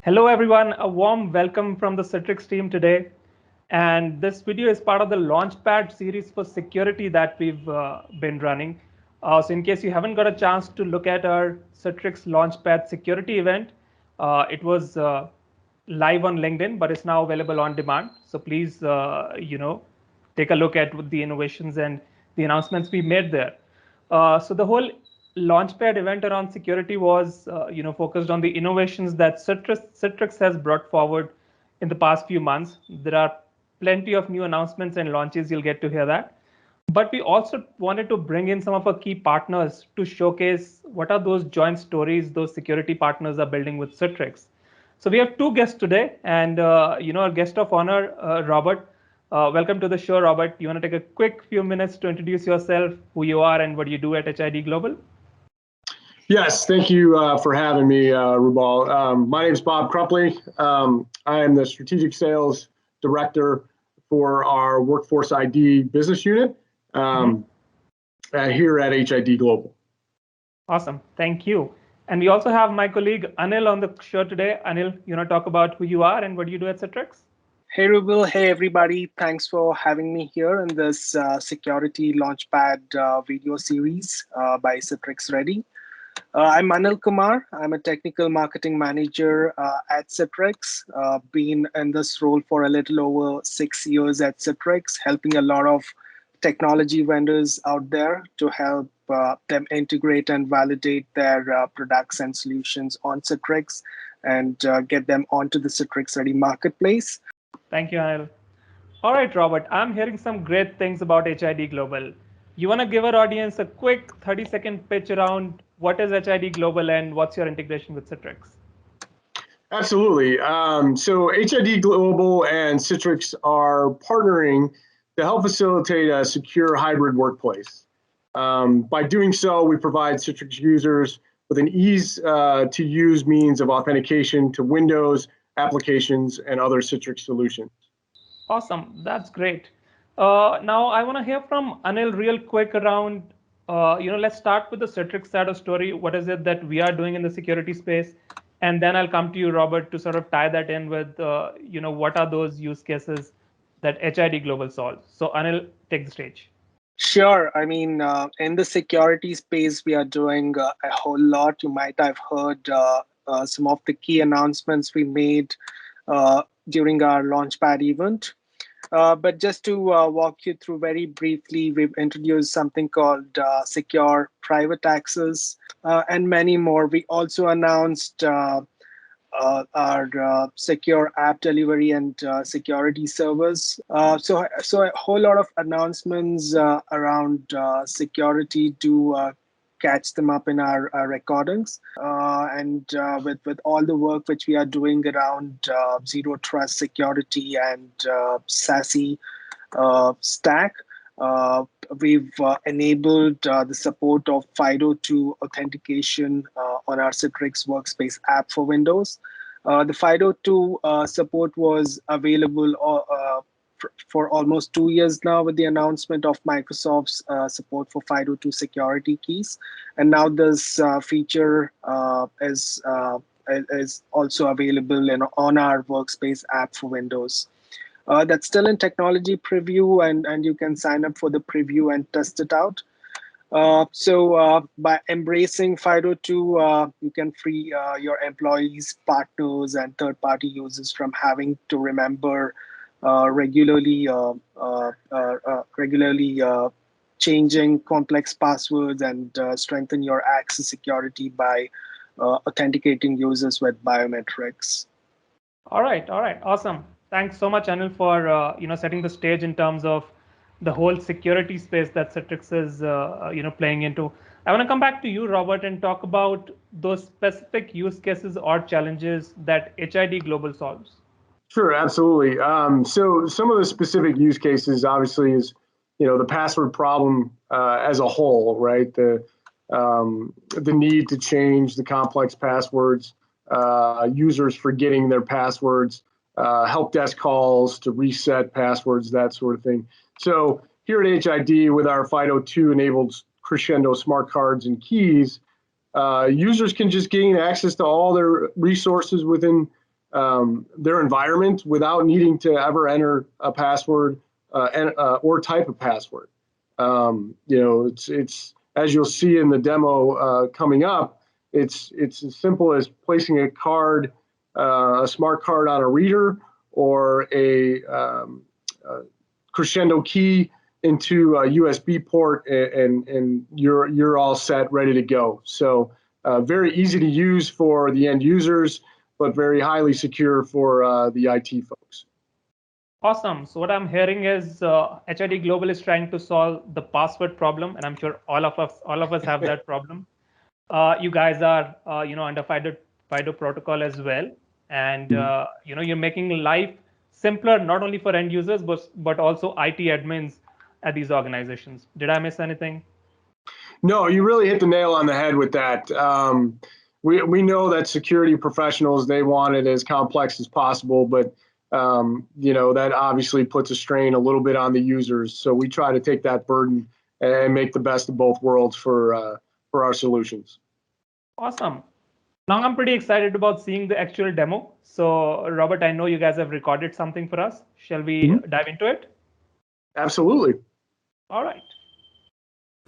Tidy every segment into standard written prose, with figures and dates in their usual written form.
Hello, everyone. A warm welcome from the Citrix team today. And this video is part of the Launchpad series for security that we've been running. So in case you haven't got a chance to look at our Citrix Launchpad security event, it was live on LinkedIn, but it's now available on demand. So please, take a look at the innovations and the announcements we made there. So the whole Launchpad event around security was, focused on the innovations that Citrix has brought forward in the past few months. There are plenty of new announcements and launches. You'll get to hear that. But we also wanted to bring in some of our key partners to showcase what are those joint stories those security partners are building with Citrix. So we have two guests today, and our guest of honor, Robert. Welcome to the show, Robert. You want to take a quick few minutes to introduce yourself, who you are, and what you do at HID Global? Yes, thank you for having me, Rubal. My name is Bob Crumpley. I am the Strategic Sales Director for our Workforce ID business unit here at HID Global. Awesome, thank you. And we also have my colleague Anil on the show today. Anil, you want to talk about who you are and what you do at Citrix? Hey, Rubal. Hey, everybody. Thanks for having me here in this Security Launchpad video series by Citrix Ready. I'm Anil Kumar. I'm a technical marketing manager at Citrix. Been in this role for a little over 6 years at Citrix, helping a lot of technology vendors out there to help them integrate and validate their products and solutions on Citrix and get them onto the Citrix Ready marketplace. Thank you, Anil. All right, Robert, I'm hearing some great things about HID Global. You want to give our audience a quick 30-second pitch around what is HID Global and what's your integration with Citrix? Absolutely. So HID Global and Citrix are partnering to help facilitate a secure hybrid workplace. By doing so, we provide Citrix users with an ease-to-use means of authentication to Windows, applications, and other Citrix solutions. Awesome. That's great. Now, I want to hear from Anil real quick around, let's start with the Citrix side of story. What is it that we are doing in the security space? And then I'll come to you, Robert, to sort of tie that in with, what are those use cases that HID Global solves? So Anil, take the stage. Sure. I mean, in the security space, we are doing a whole lot. You might have heard some of the key announcements we made during our Launchpad event. But just to walk you through very briefly, we've introduced something called Secure Private Access and many more. We also announced our secure app delivery and security service. So a whole lot of announcements around security to catch them up in our recordings. And with all the work which we are doing around zero trust security and SASE stack, we've enabled the support of FIDO2 authentication on our Citrix Workspace app for Windows. The FIDO2 support was available for almost 2 years now with the announcement of Microsoft's support for FIDO2 security keys. And now this feature is also available on our Workspace app for Windows. That's still in technology preview, and you can sign up for the preview and test it out. So by embracing FIDO2, you can free your employees, partners, and third-party users from having to remember regularly changing complex passwords and strengthen your access security by authenticating users with biometrics. All right, awesome. Thanks so much, Anil, for setting the stage in terms of the whole security space that Citrix is playing into. I want to come back to you, Robert, and talk about those specific use cases or challenges that HID Global solves. Sure, absolutely. So some of the specific use cases, obviously, is the password problem as a whole, right? The need to change the complex passwords, users forgetting their passwords, help desk calls to reset passwords, that sort of thing. So here at HID, with our FIDO2 enabled Crescendo smart cards and keys, users can just gain access to all their resources within their environment without needing to ever enter a password or type a password. It's as you'll see in the demo coming up, it's as simple as placing a card, a smart card on a reader or a crescendo key into a USB port, and you're all set, ready to go. So very easy to use for the end users, but very highly secure for the IT folks. Awesome. So what I'm hearing is HID Global is trying to solve the password problem, and I'm sure all of us have that problem. You guys are under FIDO protocol as well, and you're making life simpler not only for end users but also IT admins at these organizations. Did I miss anything? No, you really hit the nail on the head with that. We know that security professionals, they want it as complex as possible, but that obviously puts a strain a little bit on the users. So we try to take that burden and make the best of both worlds for our solutions. Awesome. Now I'm pretty excited about seeing the actual demo. So Robert, I know you guys have recorded something for us. Shall we dive into it? Absolutely. All right.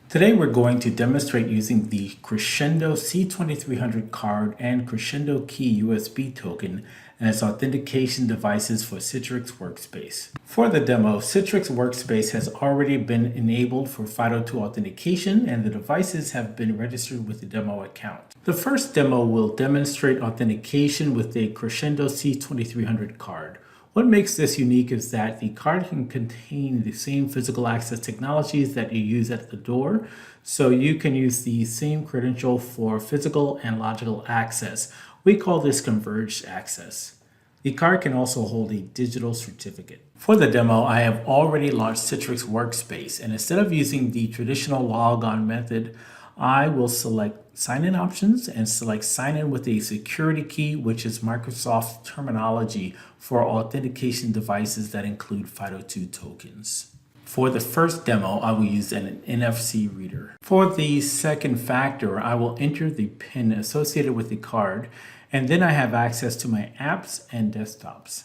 Today we're going to demonstrate using the Crescendo C2300 card and Crescendo Key USB token as authentication devices for Citrix Workspace. For the demo, Citrix Workspace has already been enabled for FIDO2 authentication, and the devices have been registered with the demo account. The first demo will demonstrate authentication with a Crescendo C2300 card. What makes this unique is that the card can contain the same physical access technologies that you use at the door, so you can use the same credential for physical and logical access. We call this converged access. The card can also hold a digital certificate. For the demo, I have already launched Citrix Workspace, and instead of using the traditional logon method, I will select sign-in options and select sign-in with a security key, which is Microsoft's terminology for authentication devices that include FIDO2 tokens. For the first demo, I will use an NFC reader. For the second factor, I will enter the PIN associated with the card, and then I have access to my apps and desktops.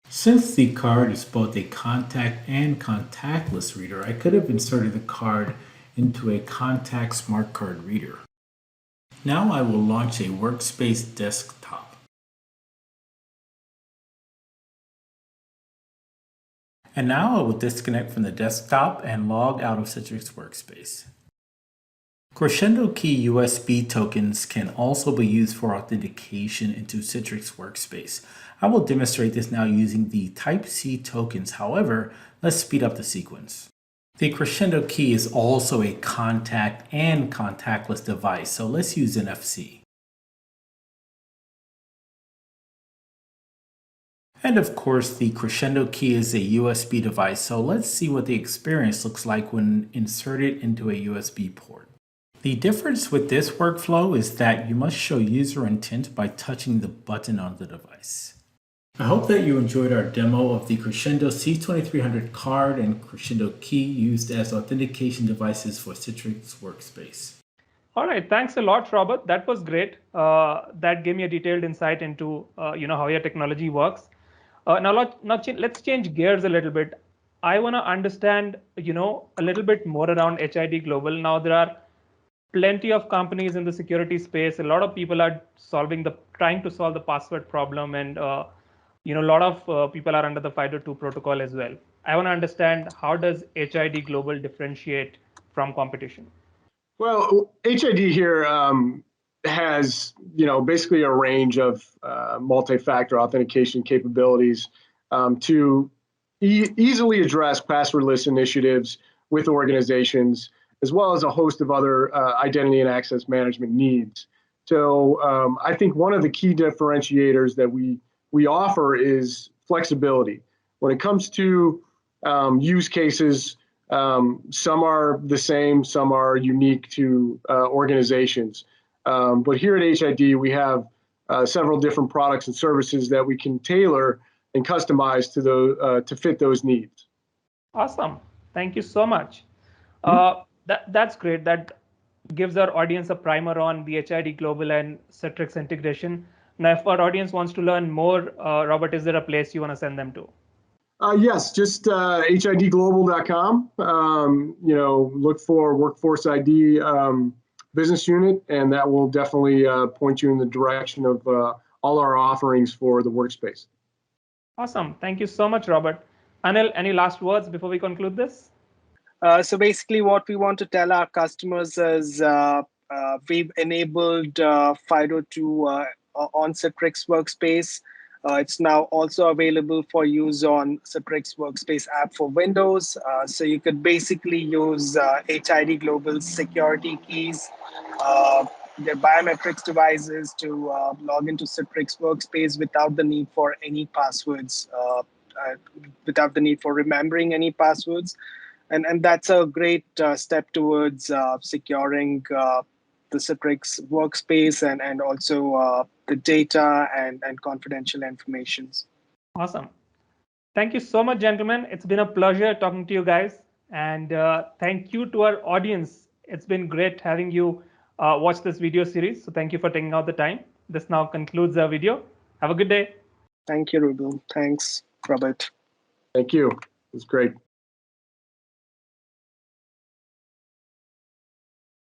Since the card is both a contact and contactless reader, I could have inserted the card into a contact smart card reader. Now I will launch a Workspace desktop. And now I will disconnect from the desktop and log out of Citrix Workspace. Crescendo Key USB tokens can also be used for authentication into Citrix Workspace. I will demonstrate this now using the Type-C tokens. However, let's speed up the sequence. The Crescendo Key is also a contact and contactless device, so let's use NFC. And of course, the Crescendo Key is a USB device, so let's see what the experience looks like when inserted into a USB port. The difference with this workflow is that you must show user intent by touching the button on the device. I hope that you enjoyed our demo of the Crescendo C2300 card and Crescendo Key used as authentication devices for Citrix Workspace. All right, thanks a lot, Robert. That was great. That gave me a detailed insight into how your technology works. Now let's change gears a little bit. I want to understand a little bit more around HID Global. Now there are plenty of companies in the security space. A lot of people are trying to solve the password problem, and a lot of people are under the FIDO2 protocol as well. I want to understand, how does HID Global differentiate from competition? Well, HID here has basically a range of multi-factor authentication capabilities to easily address passwordless initiatives with organizations, as well as a host of other identity and access management needs. So I think one of the key differentiators that we offer is flexibility. When it comes to use cases, some are the same, some are unique to organizations. But here at HID, we have several different products and services that we can tailor and customize to fit those needs. Awesome. Thank you so much. That's great. That gives our audience a primer on the HID Global and Citrix integration. Now, if our audience wants to learn more, Robert, is there a place you want to send them to? Yes, just hidglobal.com. Look for Workforce ID business unit, and that will definitely point you in the direction of all our offerings for the workspace. Awesome. Thank you so much, Robert. Anil, any last words before we conclude this? So basically what we want to tell our customers is we've enabled FIDO2 on Citrix Workspace. It's now also available for use on Citrix Workspace app for Windows. So you could basically use HID Global security keys, the biometrics devices to log into Citrix Workspace without the need for any passwords, without the need for remembering any passwords. And that's a great step towards securing the Citrix workspace and also the data and confidential information. Awesome. Thank you so much, gentlemen. It's been a pleasure talking to you guys. And thank you to our audience. It's been great having you watch this video series. So thank you for taking out the time. This now concludes our video. Have a good day. Thank you, Rubal. Thanks, Robert. Thank you. It was great.